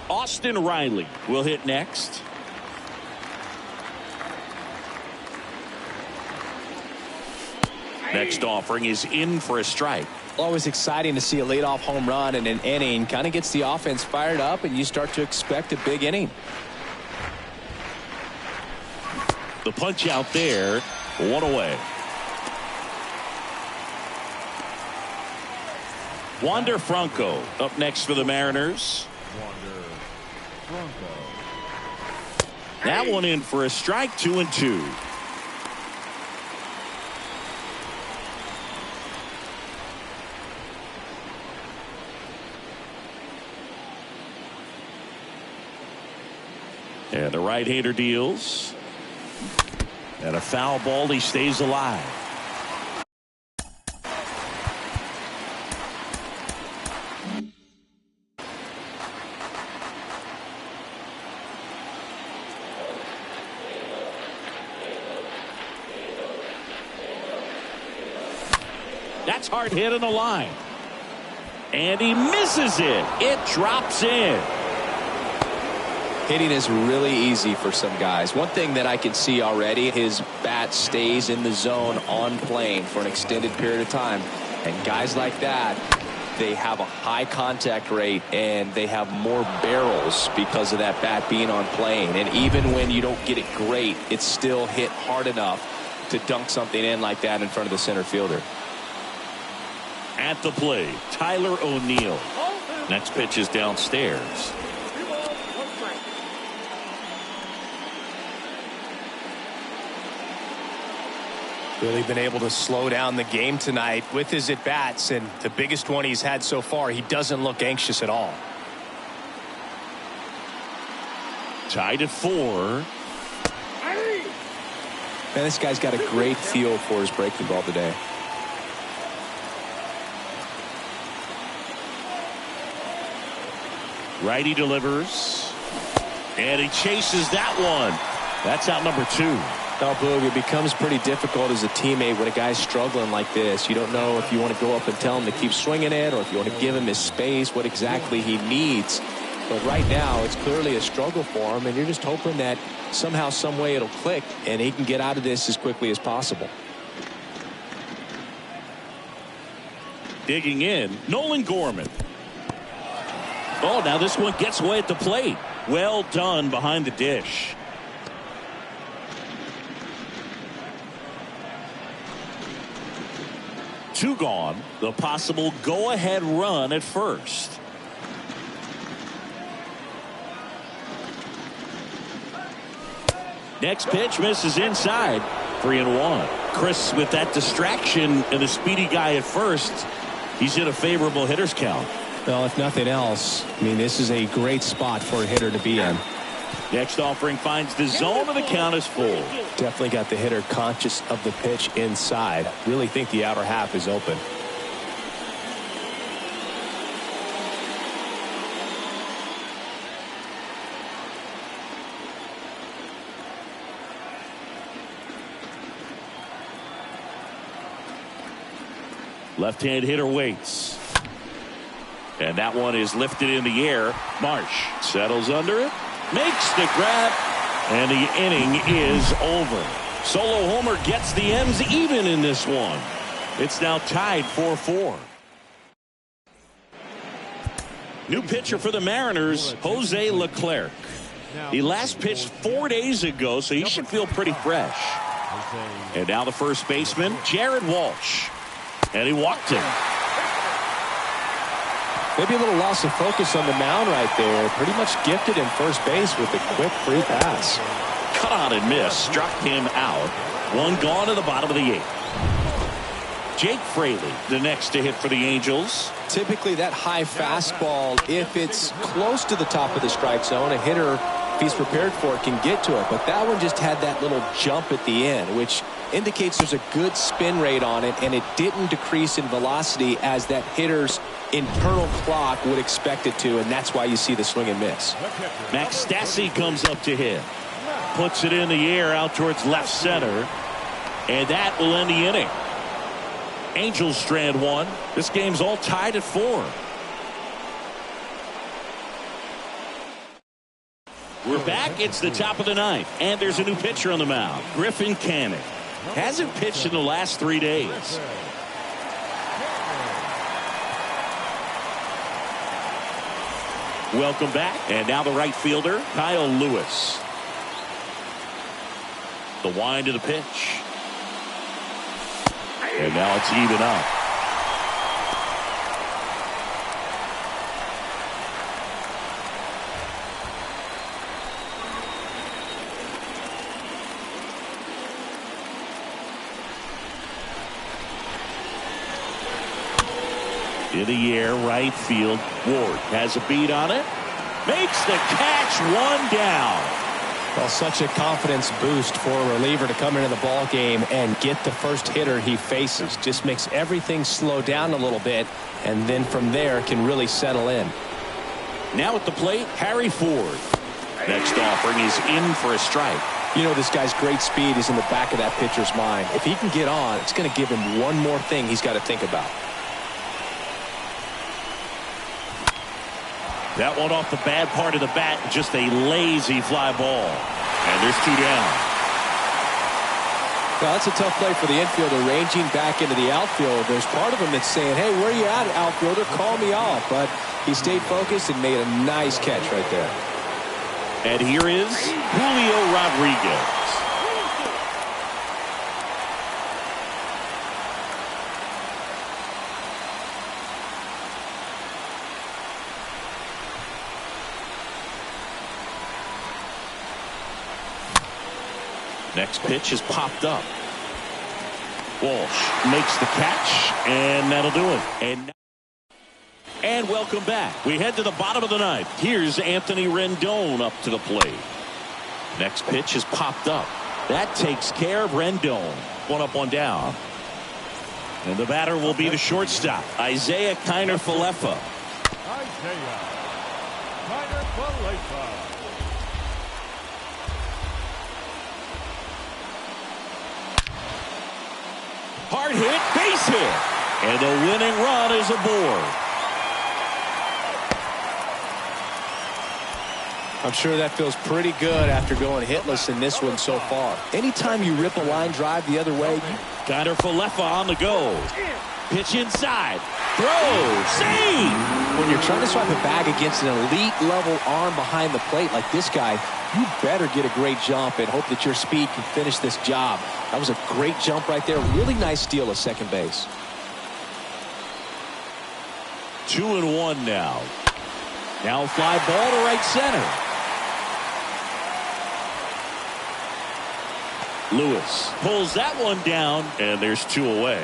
Austin Riley will hit next. Next offering is in for a strike. Always exciting to see a leadoff home run in an inning. Kind of gets the offense fired up, and you start to expect a big inning. The punch out there, 1 away. Wander Franco up next for the Mariners. Wander Franco. That one in for a strike, 2-2. And the right-hander deals. And a foul ball, he stays alive. That's hard hit in the line. And he misses it. It drops in. Hitting is really easy for some guys. One thing that I can see already, his bat stays in the zone on plane for an extended period of time. And guys like that, they have a high contact rate and they have more barrels because of that bat being on plane. And even when you don't get it great, it's still hit hard enough to dunk something in like that in front of the center fielder. At the plate, Tyler O'Neill. Next pitch is downstairs. Really been able to slow down the game tonight with his at-bats, and the biggest one he's had so far, he doesn't look anxious at all. Tied at 4. Man, this guy's got a great feel for his breaking ball today. Righty delivers. And he chases that one. That's out number 2. Now, Boog, it becomes pretty difficult as a teammate when a guy's struggling like this. You don't know if you want to go up and tell him to keep swinging it or if you want to give him his space, what exactly he needs. But right now, it's clearly a struggle for him, and you're just hoping that somehow, some way it'll click and he can get out of this as quickly as possible. Digging in, Nolan Gorman. Oh, now this one gets away at the plate. Well done behind the dish. Two gone. The possible go-ahead run at first. Next pitch misses inside. 3-1. Chris, with that distraction and a speedy guy at first, he's in a favorable hitter's count. Well, if nothing else, I mean, this is a great spot for a hitter to be in. Next offering finds the zone, and the count is full. Definitely got the hitter conscious of the pitch inside. Really think the outer half is open. Left-hand hitter waits. And that one is lifted in the air. Marsh settles under it, makes the grab, and the inning is over. Solo homer gets the M's even in this one. It's now tied 4-4. New pitcher for the Mariners, Jose Leclerc. He last pitched 4 days ago, so he should feel pretty fresh. And now the first baseman, Jared Walsh. And he walked him. Maybe a little loss of focus on the mound right there. Pretty much gifted in first base with a quick free pass. Cut on and miss. Struck him out. One gone to the bottom of the eighth. Jake Fraley, the next to hit for the Angels. Typically that high fastball, if it's close to the top of the strike zone, a hitter, if he's prepared for it, can get to it. But that one just had that little jump at the end, which indicates there's a good spin rate on it, and it didn't decrease in velocity as that hitter's internal clock would expect it to, and that's why you see the swing and miss. Max Stassi comes up to hit. Puts it in the air out towards left center, and that will end the inning. Angels strand one. This game's all tied at 4. We're back. It's the top of the ninth, and there's a new pitcher on the mound. Griffin Canning. Hasn't pitched in the last 3 days. Welcome back. And now the right fielder, Kyle Lewis. The wind to the pitch. And now it's even up. In the air, right field. Ward has a beat on it. Makes the catch, one down. Well, such a confidence boost for a reliever to come into the ball game and get the first hitter he faces. Just makes everything slow down a little bit, and then from there can really settle in. Now at the plate, Harry Ford. Next offering is in for a strike. You know, this guy's great speed is in the back of that pitcher's mind. If he can get on, it's going to give him one more thing he's got to think about. That one off the bad part of the bat, just a lazy fly ball. And there's 2 down. Well, that's a tough play for the infielder, ranging back into the outfield. There's part of him that's saying, hey, where are you at, outfielder? Call me off. But he stayed focused and made a nice catch right there. And here is Julio Rodriguez. Next pitch is popped up. Walsh makes the catch, and that'll do it. And welcome back. We head to the bottom of the ninth. Here's Anthony Rendon up to the plate. Next pitch is popped up. That takes care of Rendon. 1 up, 1 down. And the batter will be the shortstop, Isaiah Kiner-Falefa. Isaiah Kiner-Falefa. Hard hit, base hit. And the winning run is aboard. I'm sure that feels pretty good after going hitless in this one so far. Anytime you rip a line drive the other way. Kiner-Falefa on the go. Pitch inside. Throw. Save. When you're trying to swipe a bag against an elite level arm behind the plate like this guy, you better get a great jump and hope that your speed can finish this job. That was a great jump right there. Really nice steal of second base. 2-1 now. Now fly ball to right center. Lewis pulls that one down, and there's 2 away.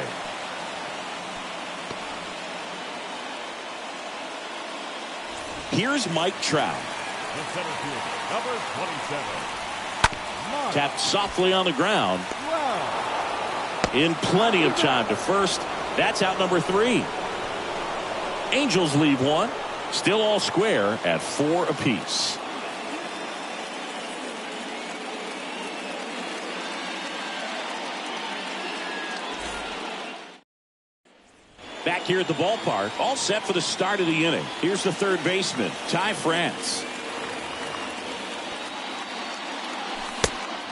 Here's Mike Trout. The center fielder, number 27. Tapped softly on the ground. Wow. In plenty of time to first. That's out number 3. Angels leave one. Still all square at 4 apiece. Back here at the ballpark, all set for the start of the inning. Here's the third baseman, Ty France.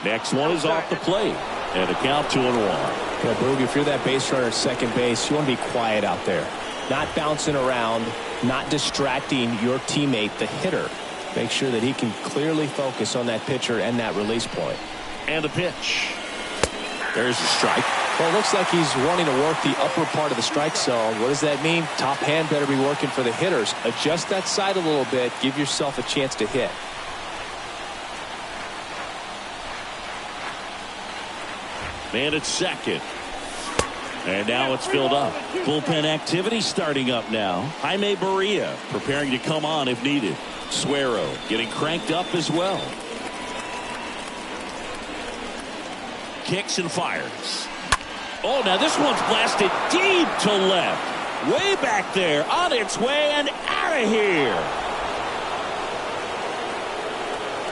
Next one is off the plate. And a count 2-1. Yeah, Boog, if you're that base runner at second base, you want to be quiet out there. Not bouncing around, not distracting your teammate, the hitter. Make sure that he can clearly focus on that pitcher and that release point. And a pitch. There's a strike. Well, it looks like he's wanting to work the upper part of the strike zone. What does that mean? Top hand better be working for the hitters. Adjust that side a little bit. Give yourself a chance to hit. Man at second. And now it's filled up. Bullpen activity starting up now. Jaime Barria preparing to come on if needed. Suero getting cranked up as well. Kicks and fires. Oh, now this one's blasted deep to left. Way back there, on its way and out of here.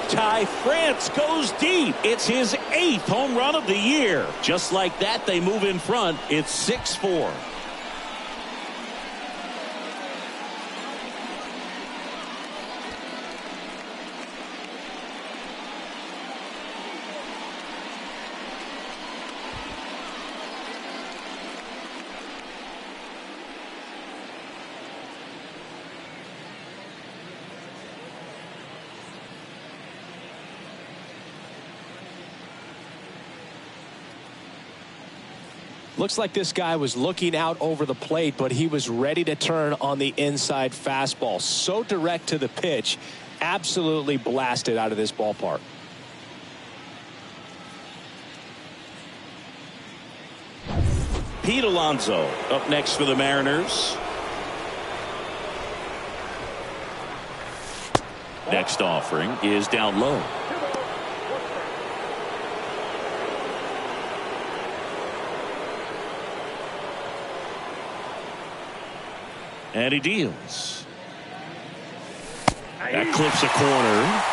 Ty France goes deep. It's his 8th home run of the year. Just like that, they move in front. It's 6-4. Looks like this guy was looking out over the plate, but he was ready to turn on the inside fastball. So direct to the pitch. Absolutely blasted out of this ballpark. Pete Alonso up next for the Mariners. Next offering is down low. And he deals. That clips a corner.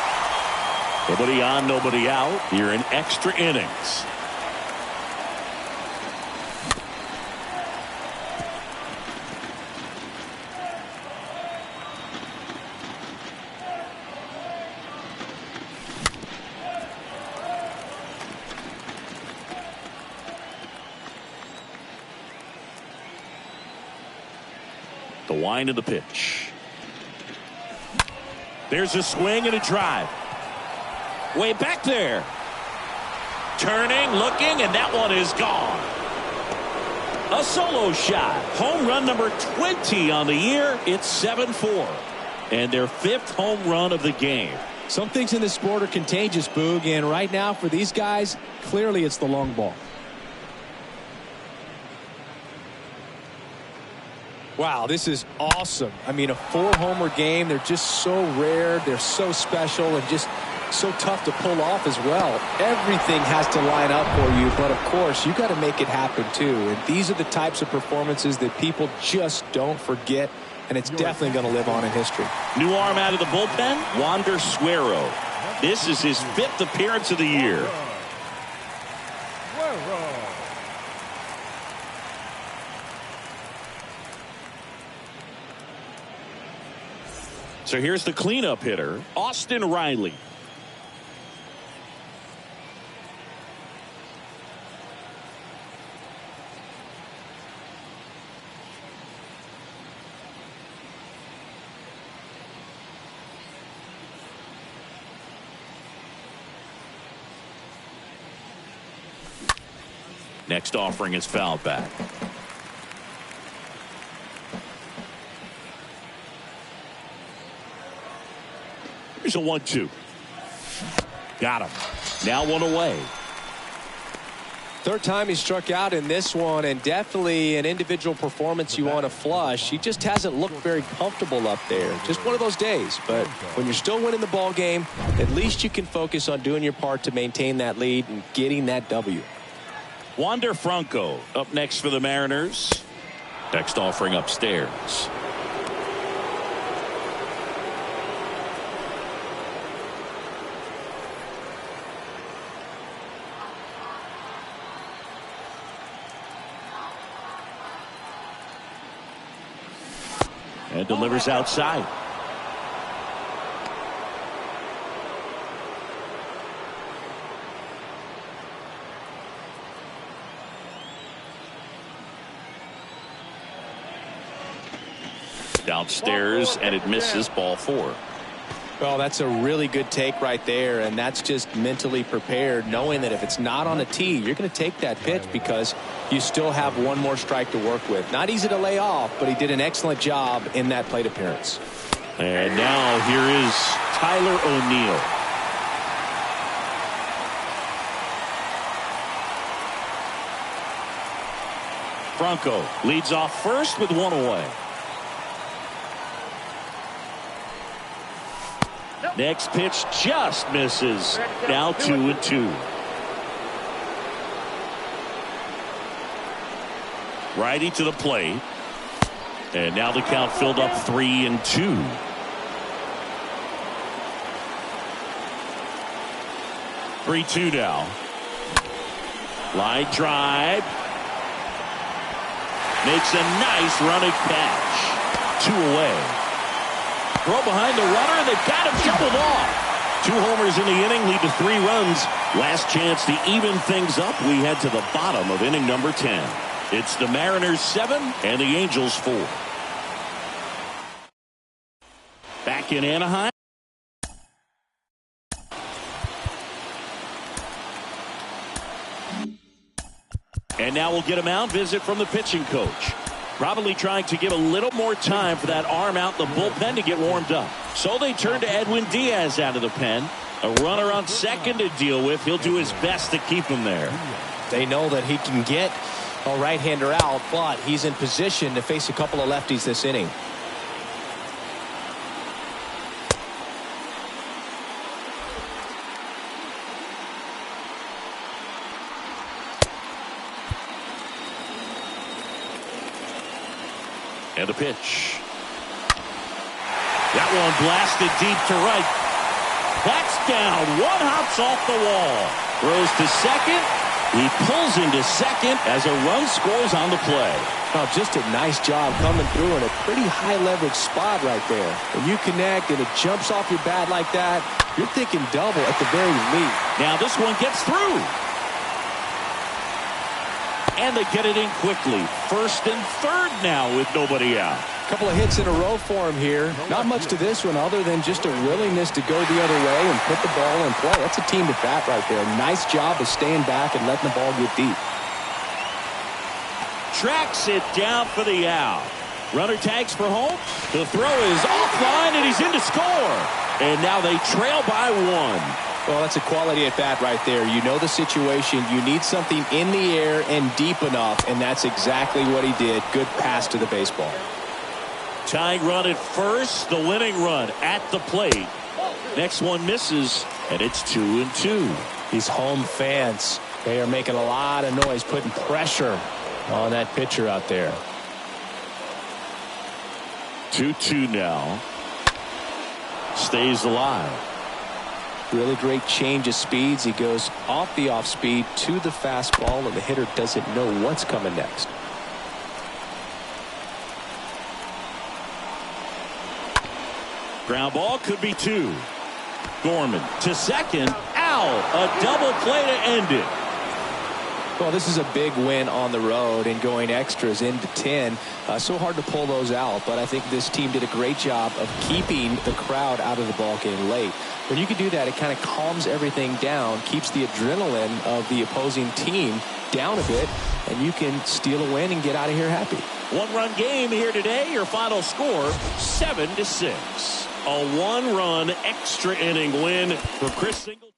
Nobody on, nobody out. Here in extra innings. The wind of the pitch. There's a swing and a drive. Way back there. Turning, looking, and that one is gone. A solo shot. Home run number 20 on the year. It's 7-4. And their 5th home run of the game. Some things in this sport are contagious, Boog, and right now for these guys, clearly it's the long ball. Wow, this is awesome. I mean, a 4-homer game. They're just so rare. They're so special and just so tough to pull off as well. Everything has to line up for you, but of course, you got to make it happen too. And these are the types of performances that people just don't forget, and it's definitely going to live on in history. New arm out of the bullpen, Wander Suero. This is his 5th appearance of the year. So here's the cleanup hitter, Austin Riley. Next offering is fouled back. Here's a 1-2. Got him. Now one away. Third time he struck out in this one, and definitely an individual performance you want to flush. He just hasn't looked very comfortable up there. Just one of those days. But when you're still winning the ball game, at least you can focus on doing your part to maintain that lead and getting that W. Wander Franco up next for the Mariners. Next offering upstairs. And delivers outside. Downstairs, and it misses. Ball 4. Well, that's a really good take right there, and that's just mentally prepared, knowing that if it's not on the tee, you're going to take that pitch because you still have one more strike to work with. Not easy to lay off, but he did an excellent job in that plate appearance. And now here is Tyler O'Neill. Franco leads off first with one away. Next pitch just misses. Now 2-2. Righty to the plate. And now the count filled up 3-2. 3-2 now. Line drive. Makes a nice running catch. 2 away. Throw behind the runner, and they've got him doubled off. 2 homers in the inning lead to 3 runs. Last chance to even things up. We head to the bottom of inning number 10. It's the Mariners 7 and the Angels 4. Back in Anaheim. And now we'll get a mound visit from the pitching coach. Probably trying to give a little more time for that arm out in the bullpen to get warmed up. So they turn to Edwin Diaz out of the pen. A runner on second to deal with. He'll do his best to keep him there. They know that he can get a right-hander out, but he's in position to face a couple of lefties this inning. And a pitch. That one blasted deep to right. That's down. One hops off the wall. Throws to second. He pulls into second as a run scores on the play. Oh, just a nice job coming through in a pretty high leverage spot right there. When you connect and it jumps off your bat like that, you're thinking double at the very least. Now this one gets through. And they get it in quickly. First and third now with nobody out. A couple of hits in a row for him here. Not much to this one other than just a willingness to go the other way and put the ball in play. That's a team at bat right there. Nice job of staying back and letting the ball get deep. Tracks it down for the out. Runner tags for home. The throw is offline and he's in to score. And now they trail by 1. Well, that's a quality at bat right there. You know the situation. You need something in the air and deep enough, and that's exactly what he did. Good pass to the baseball. Tying run at first, the winning run at the plate. Next one misses, and it's 2-2. These home fans, they are making a lot of noise, putting pressure on that pitcher out there. 2-2 now. Stays alive. Really great change of speeds. He goes off the off speed to the fastball, and the hitter doesn't know what's coming next. Ground ball could be 2. Gorman to second. Ow! A double play to end it. Well, this is a big win on the road and going extras into 10. So hard to pull those out, but I think this team did a great job of keeping the crowd out of the ball game late. When you can do that, it kind of calms everything down, keeps the adrenaline of the opposing team down a bit, and you can steal a win and get out of here happy. 1-run game here today. Your final score 7-6. A 1-run extra inning win for Chris Singleton.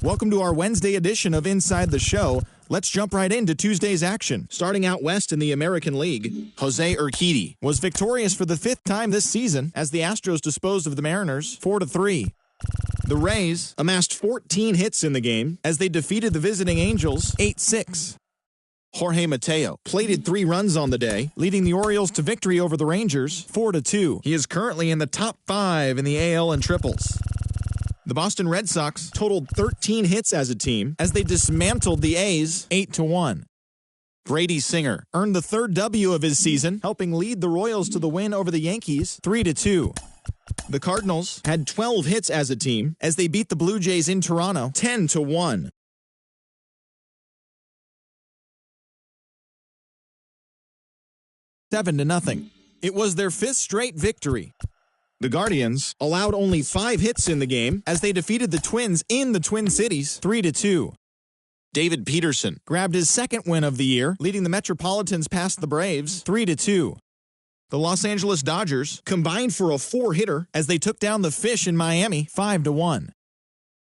Welcome to our Wednesday edition of Inside the Show. Let's jump right into Tuesday's action. Starting out west in the American League, Jose Urquidy was victorious for the 5th time this season as the Astros disposed of the Mariners 4-3. The Rays amassed 14 hits in the game as they defeated the visiting Angels 8-6. Jorge Mateo plated 3 runs on the day, leading the Orioles to victory over the Rangers 4-2. He is currently in the top 5 in the AL in triples. The Boston Red Sox totaled 13 hits as a team as they dismantled the A's 8-1. Brady Singer earned the 3rd W of his season, helping lead the Royals to the win over the Yankees 3-2. The Cardinals had 12 hits as a team as they beat the Blue Jays in Toronto 10-1. It was their 5th straight victory. The Guardians allowed only 5 hits in the game as they defeated the Twins in the Twin Cities 3-2. David Peterson grabbed his 2nd win of the year, leading the Metropolitans past the Braves 3-2. The Los Angeles Dodgers combined for a 4-hitter as they took down the Fish in Miami 5-1.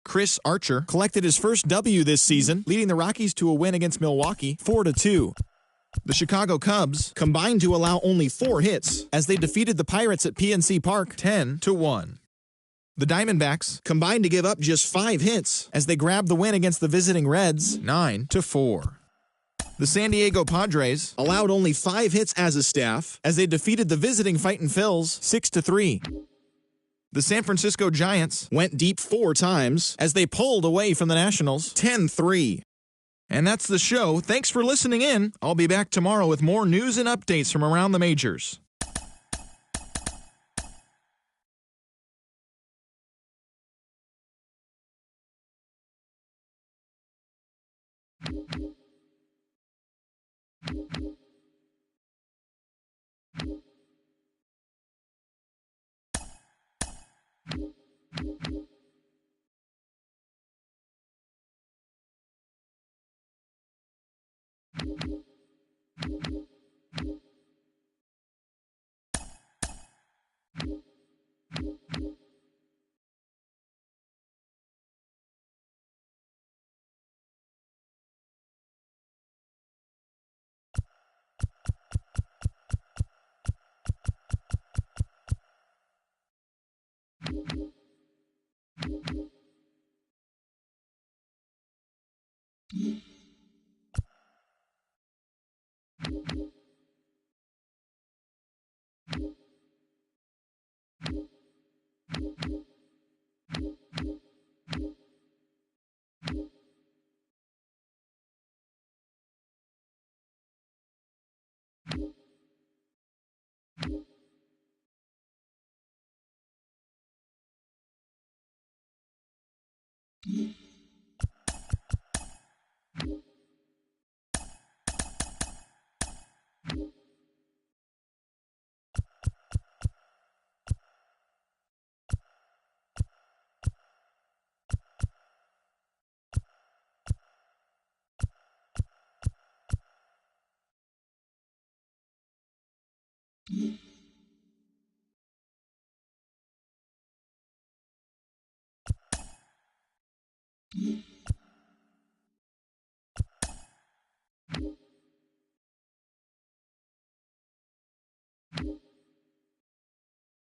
Chris Archer collected his first W this season, leading the Rockies to a win against Milwaukee 4-2. The Chicago Cubs combined to allow only 4 hits as they defeated the Pirates at PNC Park 10-1. The Diamondbacks combined to give up just 5 hits as they grabbed the win against the visiting Reds 9-4. The San Diego Padres allowed only 5 hits as a staff as they defeated the visiting Fightin' Phils 6-3. The San Francisco Giants went deep 4 times as they pulled away from the Nationals 10-3. And that's the show. Thanks for listening in. I'll be back tomorrow with more news and updates from around the majors.